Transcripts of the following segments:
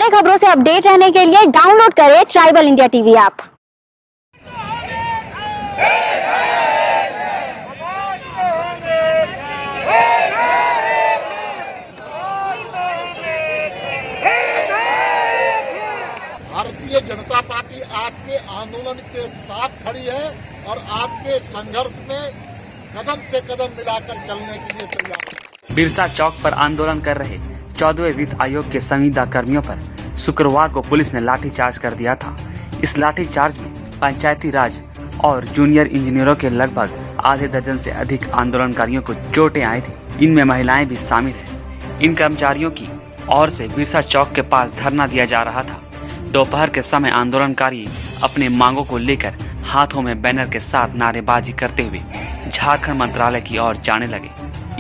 नए खबरों से अपडेट रहने के लिए डाउनलोड करें tribal India TV app. Bharatiya Janata party आपके आंदोलन के साथ खड़ी है और आपके संघर्ष में कदम से कदम मिलाकर चलने के लिए तैयार है। बिरसा चौक पर आंदोलन कर रहे 14वें वित्त आयोग के संविदा कर्मियों पर शुक्रवार को पुलिस ने लाठीचार्ज कर दिया था। इस लाठीचार्ज में पंचायती राज और जूनियर इंजीनियरों के लगभग आधे दर्जन से अधिक आंदोलनकारियों को चोटें आई थी। इनमें महिलाएं भी शामिल हैं। इन कर्मचारियों की ओर से बिरसा चौक के पास धरना दिया जा रहा था। दोपहर के समय आंदोलनकारी अपने मांगों को लेकर हाथों में बैनर के साथ नारेबाजी करते हुए झारखंड मंत्रालय की ओर जाने लगे।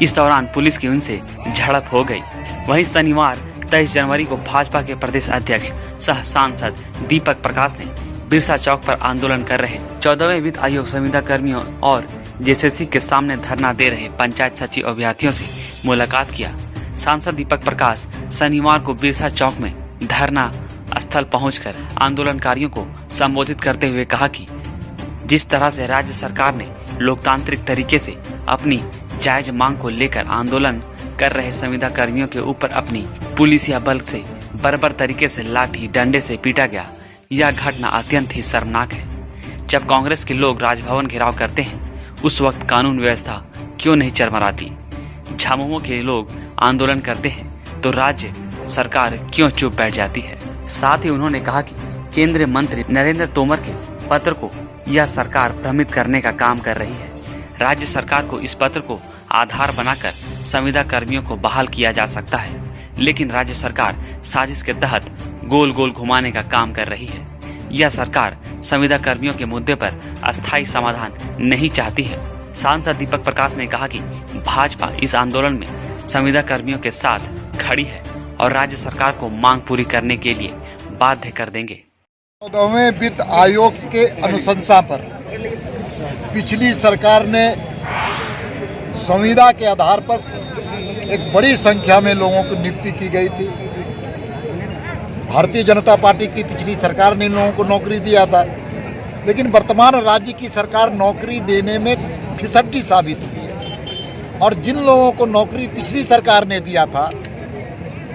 इस दौरान पुलिस की उनसे झड़प हो गई। वहीं शनिवार 23 जनवरी को भाजपा के प्रदेश अध्यक्ष सह सांसद दीपक प्रकाश ने बिरसा चौक पर आंदोलन कर रहे 14वें वित्त आयोग संविदा कर्मियों और जेसीसी के सामने धरना दे रहे पंचायत सचिव अभ्यर्थियों से मुलाकात किया। सांसद दीपक प्रकाश शनिवार को बिरसा चौक में धरना स्थल पहुंचकर आंदोलनकारियों को संबोधित करते हुए कहा कि जिस तरह से राज्य सरकार ने लोकतांत्रिक तरीके से अपनी जायज मांग को लेकर आंदोलन कर रहे संविदा कर्मियों के ऊपर अपनी पुलिस या बल से बर्बर तरीके से लाठी डंडे से पीटा गया, यह घटना अत्यंत ही शर्मनाक है। जब कांग्रेस के लोग राजभवन घेराव करते हैं उस वक्त कानून व्यवस्था क्यों नहीं चरमराती? झामुमो के लोग आंदोलन करते हैं तो राज्य सरकार क्यों चुप बैठ जाती है? साथ ही उन्होंने कहा कि केंद्रीय मंत्री नरेंद्र तोमर के पत्र को यह सरकार भ्रमित करने का काम कर रही है। राज्य सरकार को इस पत्र को आधार बनाकर संविदा कर्मियों को बहाल किया जा सकता है, लेकिन राज्य सरकार साजिश के तहत गोल गोल घुमाने का काम कर रही है। यह सरकार संविदा कर्मियों के मुद्दे पर अस्थायी समाधान नहीं चाहती है। सांसद दीपक प्रकाश ने कहा कि भाजपा इस आंदोलन में संविदा कर्मियों के साथ खड़ी है और राज्य सरकार को मांग पूरी करने के लिए बाध्य कर देंगे। 14वें वित्त आयोग के अनुशंसा पर पिछली सरकार ने संविदा के आधार पर एक बड़ी संख्या में लोगों को नियुक्ति की गई थी। भारतीय जनता पार्टी की पिछली सरकार ने इन लोगों को नौकरी दिया था, लेकिन वर्तमान राज्य की सरकार नौकरी देने में फिसड्डी साबित हुई है और जिन लोगों को नौकरी पिछली सरकार ने दिया था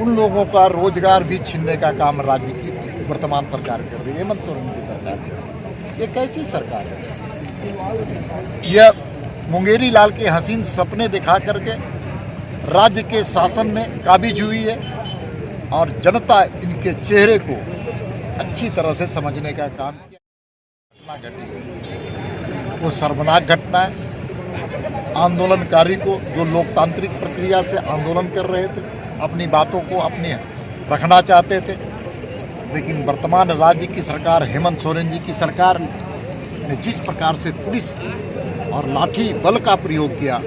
उन लोगों का रोजगार भी छीनने का काम राज्य की वर्तमान सरकार कर रही है, हेमंत सोरेन की सरकार कर रही है। ये कैसी सरकार है? यह मुंगेरी लाल के हसीन सपने दिखा करके राज्य के शासन में काबिज हुई है और जनता इनके चेहरे को अच्छी तरह से समझने का काम किया। घटना घटी है वो शर्मनाक घटना है। आंदोलनकारी को जो लोकतांत्रिक प्रक्रिया से आंदोलन कर रहे थे, अपनी बातों को अपने रखना चाहते थे, लेकिन वर्तमान राज्य की सरकार हेमंत सोरेन जी की सरकार ने जिस प्रकार से पुलिस और लाठी बल का प्रयोग किया,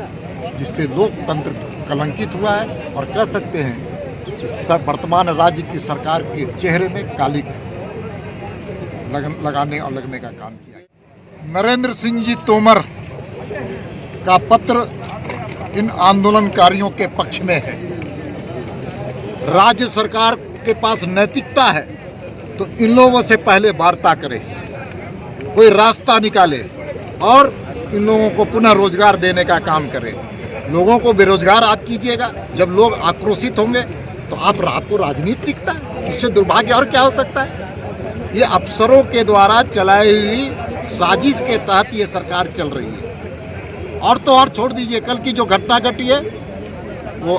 जिससे लोकतंत्र कलंकित हुआ है और कह सकते हैं कि वर्तमान राज्य की सरकार के चेहरे में काली लगाने और लगने का काम किया। नरेंद्र सिंह जी तोमर का पत्र इन आंदोलनकारियों के पक्ष में है। राज्य सरकार के पास नैतिकता है तो इन लोगों से पहले वार्ता करे, कोई रास्ता निकाले और इन लोगों को पुनः रोजगार देने का काम करे। लोगों को बेरोजगार आप कीजिएगा, जब लोग आक्रोशित होंगे तो आपको राजनीति दिखता है। इससे दुर्भाग्य और क्या हो सकता है? ये अफसरों के द्वारा चलाई हुई साजिश के तहत ये सरकार चल रही है। और तो और छोड़ दीजिए, कल की जो घटना घटी है वो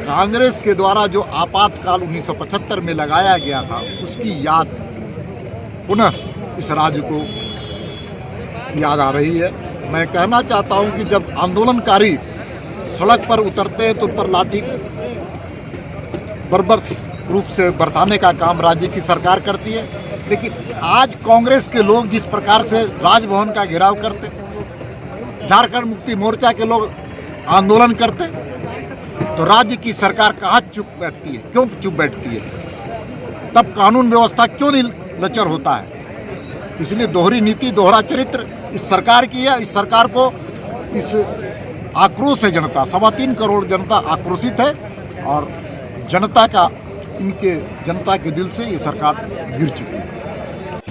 कांग्रेस के द्वारा जो आपातकाल 1975 में लगाया गया था उसकी याद पुनः इस राज्य को याद आ रही है। मैं कहना चाहता हूं कि जब आंदोलनकारी सड़क पर उतरते हैं तो उन पर लाठी बर्बर रूप से बरसाने का काम राज्य की सरकार करती है, लेकिन आज कांग्रेस के लोग जिस प्रकार से राजभवन का घेराव करते, झारखंड मुक्ति मोर्चा के लोग आंदोलन करते, तो राज्य की सरकार कहाँ चुप बैठती है? क्यों चुप बैठती है? तब कानून व्यवस्था क्यों नहीं लचर होता है? इसलिए दोहरी नीति, दोहरा चरित्र इस सरकार की है। इस सरकार को इस आक्रोश से जनता, 3.25 करोड़ जनता आक्रोशित है और जनता का इनके जनता के दिल से ये सरकार गिर चुकी है।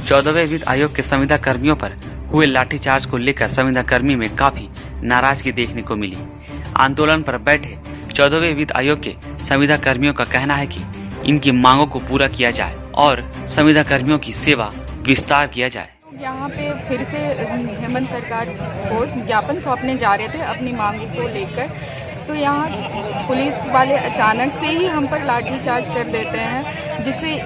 14वें वित्त आयोग के संविदा कर्मियों पर हुए लाठीचार्ज को लेकर संविदा कर्मी में काफी नाराजगी देखने को मिली। आंदोलन पर बैठे 14वें वित्त आयोग के संविदा कर्मियों का कहना है कि इनकी मांगों को पूरा किया जाए और संविदा कर्मियों की सेवा विस्तार किया जाए। यहाँ पे फिर से हेमंत सरकार को ज्ञापन सौंपने जा रहे थे अपनी मांगों को लेकर, तो यहाँ पुलिस वाले अचानक से ही हम पर लाठीचार्ज कर देते हैं, जिससे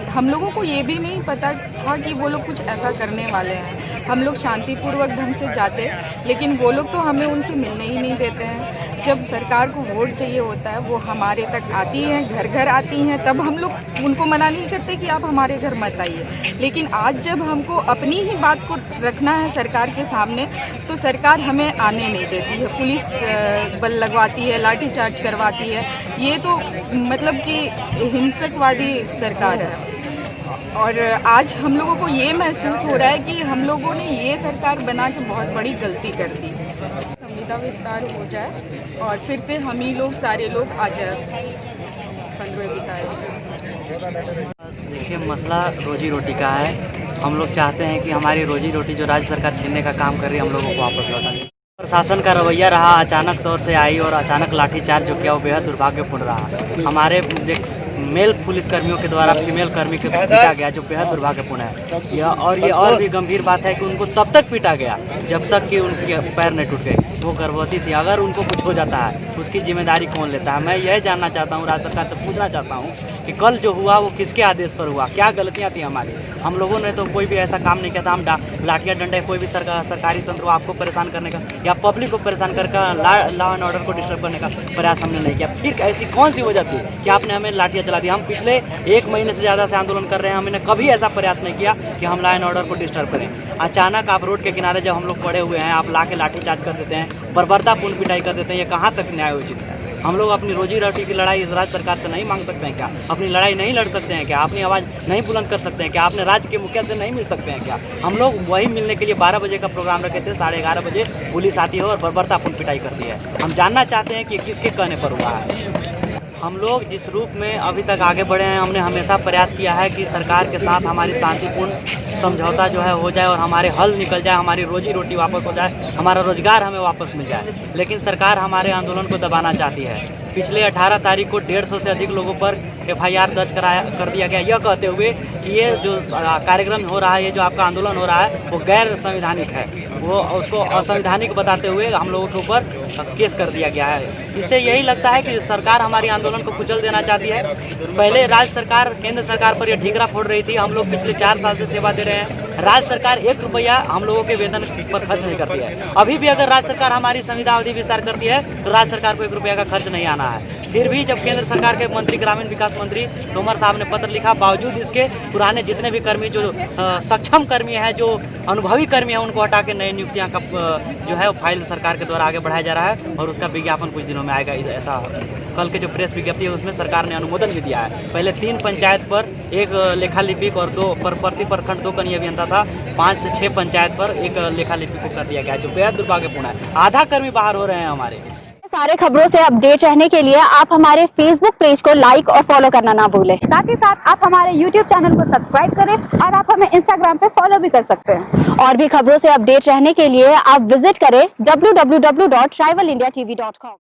हम लोगों को ये भी नहीं पता था कि वो लोग कुछ ऐसा करने वाले हैं। हम लोग शांतिपूर्वक ढंग से जाते, लेकिन वो लोग तो हमें उनसे मिलने ही नहीं देते हैं। जब सरकार को वोट चाहिए होता है वो हमारे तक आती हैं, घर घर आती हैं, तब हम लोग उनको मना नहीं करते कि आप हमारे घर मत आइए। लेकिन आज जब हमको अपनी ही बात को रखना है सरकार के सामने, तो सरकार हमें आने नहीं देती है, पुलिस बल लगवाती है, लाठीचार्ज करवाती है। ये तो मतलब कि हिंसकवादी सरकार है। और आज हम लोगों को ये महसूस हो रहा है कि हम लोगों ने ये सरकार बना के बहुत बड़ी गलती कर दी। संविदा विस्तार हो जाए और फिर से हम ही लोग सारे लोग आ जाए 15वें वित्त आयोग। देखिए, मसला रोजी रोटी का है। हम लोग चाहते हैं कि हमारी रोजी रोटी जो राज्य सरकार छीनने का काम कर रही है, हम लोगों को वापस लौटा दें। प्रशासन का रवैया रहा, अचानक तौर से आई और अचानक लाठीचार्ज जो किया वो बेहद दुर्भाग्यपूर्ण रहा। हमारे मेल पुलिस कर्मियों के द्वारा फीमेल कर्मी को पीटा गया, जो बेहद दुर्भाग्यपूर्ण है। ये और भी गंभीर बात है कि उनको तब तक पीटा गया जब तक कि उनके पैर नहीं टूट गए। वो गर्भवती थी, अगर उनको कुछ हो जाता है उसकी जिम्मेदारी कौन लेता है? मैं यह जानना चाहता हूँ, राज्य सरकार से पूछना चाहता हूँ कि कल जो हुआ वो किसके आदेश पर हुआ, क्या गलतियाँ थी हमारी? हम लोगों ने तो कोई भी ऐसा काम नहीं किया था। हम लाठियाँ डंडे कोई भी सरकारी तंत्र को आपको परेशान करने का या पब्लिक को परेशान करके लॉ एंड ऑर्डर को डिस्टर्ब करने का प्रयास हमने नहीं किया। फिर ऐसी कौन सी वजह थी कि आपने हमें लाठियाँ चला दी? हम पिछले 1 महीने से ज़्यादा से आंदोलन कर रहे हैं, हमने कभी ऐसा प्रयास नहीं किया कि हम लॉ एंड ऑर्डर को डिस्टर्ब करें। अचानक आप रोड के किनारे जब हम लोग पड़े हुए हैं, आप ला के लाठीचार्ज कर देते हैं, बर्बरतापूर्ण पिटाई कर देते हैं। ये कहाँ तक न्याय उचित है? हम लोग अपनी रोजी रोटी की लड़ाई राज्य सरकार से नहीं मांग सकते हैं क्या? अपनी लड़ाई नहीं लड़ सकते हैं क्या? अपनी आवाज़ नहीं बुलंद कर सकते हैं क्या? अपने राज्य के मुखिया से नहीं मिल सकते हैं क्या? हम लोग वही मिलने के लिए 12 बजे का प्रोग्राम रखे थे, 11:30 बजे पुलिस आती है और बर्बरतापूर्ण पिटाई करती है। हम जानना चाहते हैं कि किसके कहने पर हुआ है। हम लोग जिस रूप में अभी तक आगे बढ़े हैं, हमने हमेशा प्रयास किया है कि सरकार के साथ हमारी शांतिपूर्ण समझौता जो है हो जाए और हमारे हल निकल जाए, हमारी रोजी रोटी वापस हो जाए, हमारा रोजगार हमें वापस मिल जाए। लेकिन सरकार हमारे आंदोलन को दबाना चाहती है। पिछले 18 तारीख को 150 से अधिक लोगों पर FIR दर्ज कर दिया गया, यह कहते हुए कि ये जो कार्यक्रम हो रहा है, ये जो आपका आंदोलन हो रहा है वो गैर संवैधानिक है। वो उसको असंवैधानिक बताते हुए हम लोगों के ऊपर केस कर दिया गया है। इससे यही लगता है कि सरकार हमारी आंदोलन को कुचल देना चाहती है। पहले राज्य सरकार केंद्र सरकार पर यह ठीकरा फोड़ रही थी। हम लोग पिछले 4 साल से सेवा दे रहे हैं। राज्य सरकार 1 रुपया हम लोगों के वेतन पर खर्च नहीं करती है। अभी भी अगर राज्य सरकार हमारी संविदा अवधि विस्तार करती है तो राज्य सरकार को 1 रुपया का खर्च नहीं आना है। फिर भी जब केंद्र सरकार के मंत्री, ग्रामीण विकास मंत्री तोमर साहब ने पत्र लिखा, बावजूद इसके पुराने जितने भी कर्मी जो सक्षम कर्मी हैं, जो अनुभवी कर्मी हैं, उनको हटा के नई नियुक्तियां का जो है फाइल सरकार के द्वारा आगे बढ़ाया जा रहा है और उसका विज्ञापन कुछ दिनों में आएगा। ऐसा कल के जो प्रेस विज्ञप्ति है उसमें सरकार ने अनुमोदन भी दिया है। पहले 3 पंचायत पर 1 लेखा लिपिक और 2 प्रति प्रखंड 2 कनीय अभियंता था। 5 से 6 पंचायत पर 1 लेखा लिपिक को कर दिया गया है, जो बेहद दुर्भाग्यपूर्ण है। आधा कर्मी बाहर हो रहे हैं हमारे। सारे खबरों से अपडेट रहने के लिए आप हमारे फेसबुक पेज को लाइक और फॉलो करना ना भूलें। साथ ही साथ आप हमारे यूट्यूब चैनल को सब्सक्राइब करें और आप हमें इंस्टाग्राम पे फॉलो भी कर सकते हैं। और भी खबरों से अपडेट रहने के लिए आप विजिट करें www.tribalindiatv.com।